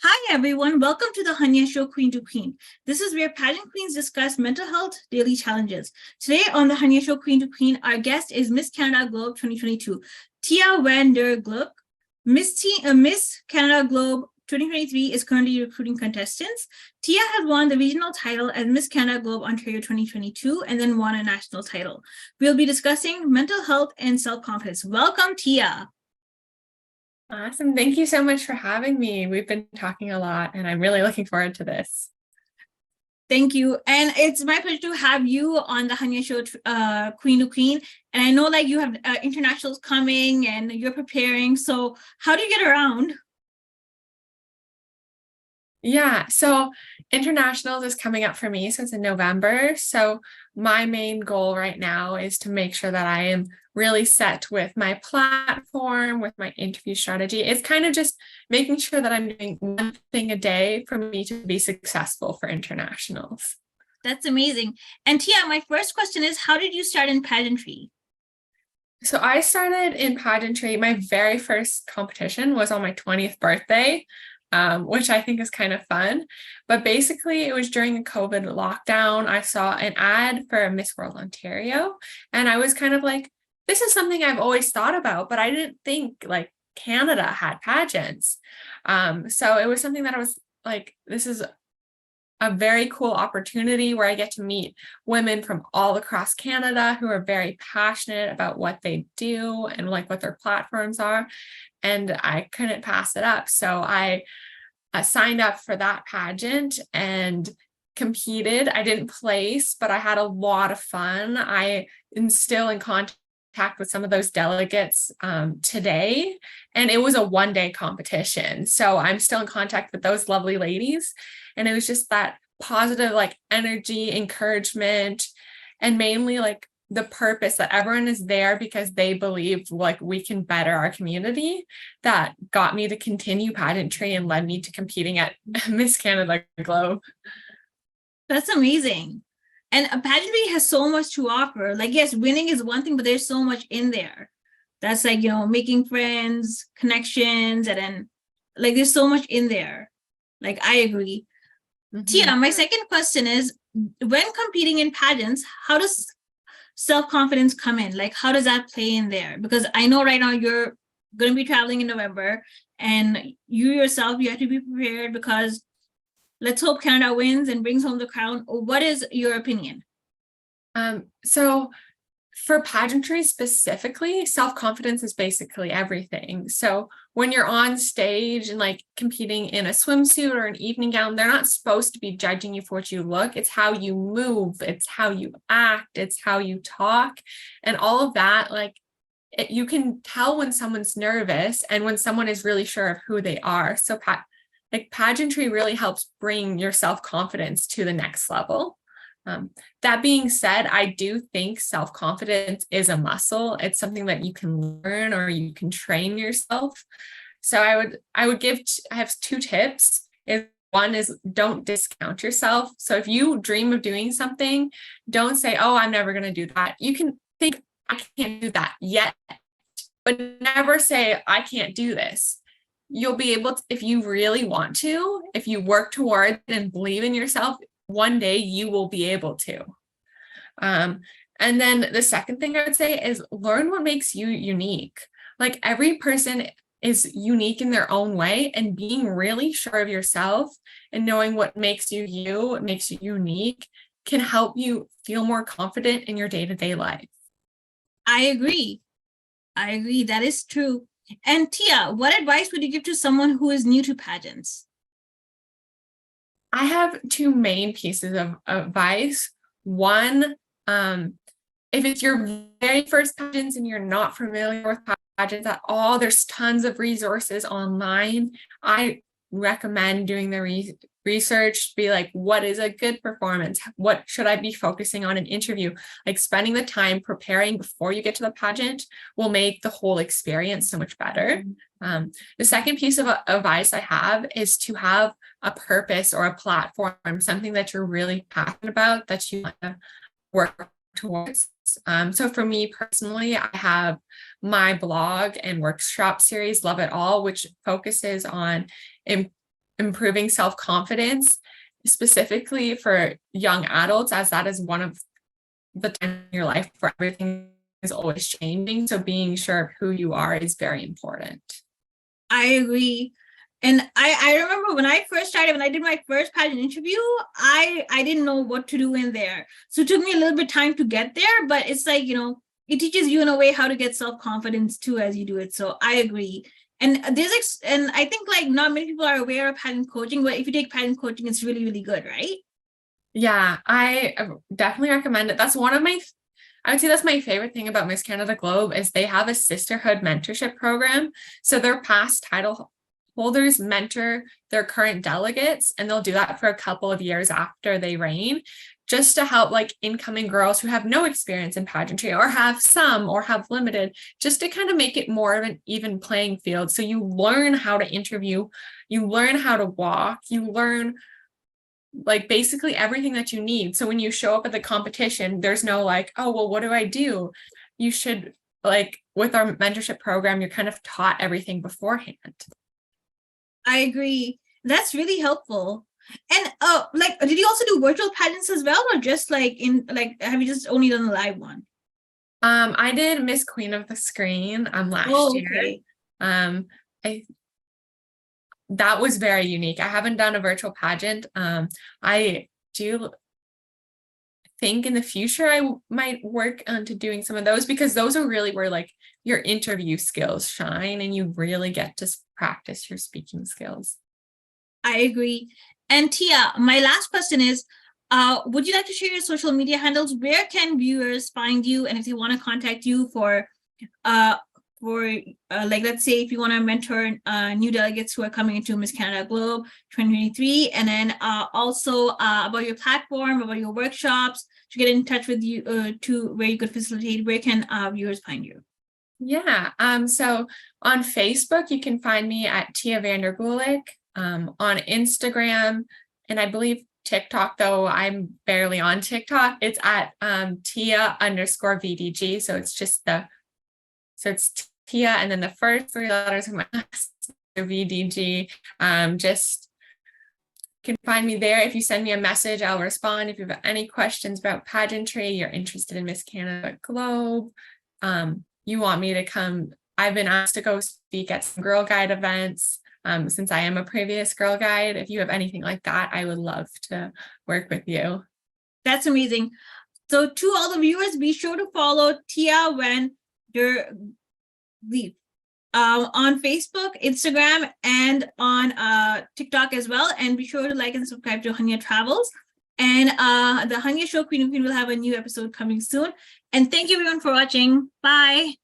Hi, everyone. Welcome to the Hunyah Show, Queen to Queen. This is where pageant queens discuss mental health daily challenges. Today on the Hunyah Show, Queen to Queen, our guest is Miss Canada Globe 2022, Tia Van Der Guilk. Miss Canada Globe 2023 is currently recruiting contestants. Tia has won the regional title as Miss Canada Globe Ontario 2022 and then won a national title. We'll be discussing mental health and self-confidence. Welcome, Tia. Awesome. Thank you so much for having me. We've been talking a lot and I'm really looking forward to this. Thank you. And it's my pleasure to have you on the Hunyah Show, Queen to Queen. And I know you have internationals coming and you're preparing. So how do you get around? Yeah, so internationals is coming up for me. So it's in November. So my main goal right now is to make sure that I am really set with my platform, with my interview strategy. It's kind of just making sure that I'm doing one thing a day for me to be successful for internationals. That's amazing. And Tia, my first question is, how did you start in pageantry? So I started in pageantry. My very first competition was on my 20th birthday. Which I think is kind of fun. But basically, it was during the COVID lockdown. I saw an ad for Miss World Ontario, and I was kind of like, this is something I've always thought about, but I didn't think Canada had pageants. So it was something that I was like, this is a very cool opportunity where I get to meet women from all across Canada who are very passionate about what they do and what their platforms are. And I couldn't pass it up. So I signed up for that pageant and competed. I didn't place, but I had a lot of fun. I am still in contact with some of those delegates today, and it was a one-day competition. So I'm still in contact with those lovely ladies. And it was just that positive energy, encouragement, and mainly the purpose that everyone is there because they believe we can better our community that got me to continue pageantry and led me to competing at Miss Canada Globe. That's amazing. And pageantry has so much to offer. Yes, winning is one thing, but there's so much in there. That's making friends, connections, and then there's so much in there. I agree. Mm-hmm. Tia, my second question is, when competing in pageants, how does self-confidence come in? How does that play in there? Because I know right now you're going to be traveling in November, and you yourself, you have to be prepared because let's hope Canada wins and brings home the crown. What is your opinion? So for pageantry specifically, self-confidence is basically everything. So when you're on stage and competing in a swimsuit or an evening gown, they're not supposed to be judging you for what you look. It's how you move, it's how you act, it's how you talk, and all of that. You can tell when someone's nervous and when someone is really sure of who they are. So pageantry really helps bring your self-confidence to the next level. That being said, I do think self-confidence is a muscle. It's something that you can learn or you can train yourself. So I have two tips. One is don't discount yourself. So if you dream of doing something, don't say, oh, I'm never going to do that. You can think, I can't do that yet, but never say, I can't do this. You'll be able to, if you really want to, if you work towards it and believe in yourself, one day you will be able to. And then the second thing I would say is learn what makes you unique. Every person is unique in their own way, and being really sure of yourself and knowing what makes you unique can help you feel more confident in your day-to-day life. I agree. That is true. And Tia, what advice would you give to someone who is new to pageants? I have two main pieces of advice. One, if it's your very first pageants and you're not familiar with pageants at all, there's tons of resources online. I recommend doing the research, be what is a good performance? What should I be focusing on in interview? Spending the time preparing before you get to the pageant will make the whole experience so much better. The second piece of advice I have is to have a purpose or a platform, something that you're really passionate about that you want to work towards. So for me personally, I have my blog and workshop series, Love It All, which focuses on improving self-confidence, specifically for young adults, as that is one of the time in your life where everything is always changing. So being sure of who you are is very important. I agree. And I remember when I first started, when I did my first pageant interview, I didn't know what to do in there. So it took me a little bit of time to get there, but it's like, it teaches you in a way how to get self-confidence too as you do it. So I agree. And and I think like not many people are aware of pageant coaching, but if you take pageant coaching, it's really, really good, right? Yeah, I definitely recommend it. I would say that's my favorite thing about Miss Canada Globe is they have a sisterhood mentorship program. So their past title holders mentor their current delegates, and they'll do that for a couple of years after they reign, just to help like incoming girls who have no experience in pageantry or have some or have limited, just to kind of make it more of an even playing field. So you learn how to interview, you learn how to walk, you learn like basically everything that you need. So when you show up at the competition, there's no like, oh, well, what do I do? You should, like, with our mentorship program, you're kind of taught everything beforehand. I agree. That's really helpful. And like, did you also do virtual pageants as well, or just like have you just only done the live one? I did Miss Queen of the Screen last year. Okay. That was very unique. I haven't done a virtual pageant. I do think in the future I might work onto doing some of those, because those are really where like your interview skills shine and you really get to practice your speaking skills. I agree. And Tia, my last question is, would you like to share your social media handles? Where can viewers find you? And if they want to contact you for like, let's say if you want to mentor new delegates who are coming into Miss Canada Globe 2023, and then also about your platform, about your workshops, to get in touch with you to where you could facilitate, where can viewers find you? Yeah. So on Facebook, you can find me at Tia Van Der Guilk. On Instagram, and I believe TikTok, though I'm barely on TikTok, it's at Tia_VDG. So it's just it's Tia and then the first three letters of my last VDG. Just can find me there. If you send me a message, I'll respond. If you have any questions about pageantry, you're interested in Miss Canada Globe, you want me to come, I've been asked to go speak at some Girl Guide events. Since I am a previous Girl Guide, if you have anything like that, I would love to work with you. That's amazing. So to all the viewers, be sure to follow Tia Van Der Guilk on Facebook, Instagram, and on TikTok as well. And be sure to like and subscribe to Hunyah Travels. And the Hunyah Show Queen will have a new episode coming soon. And thank you everyone for watching. Bye.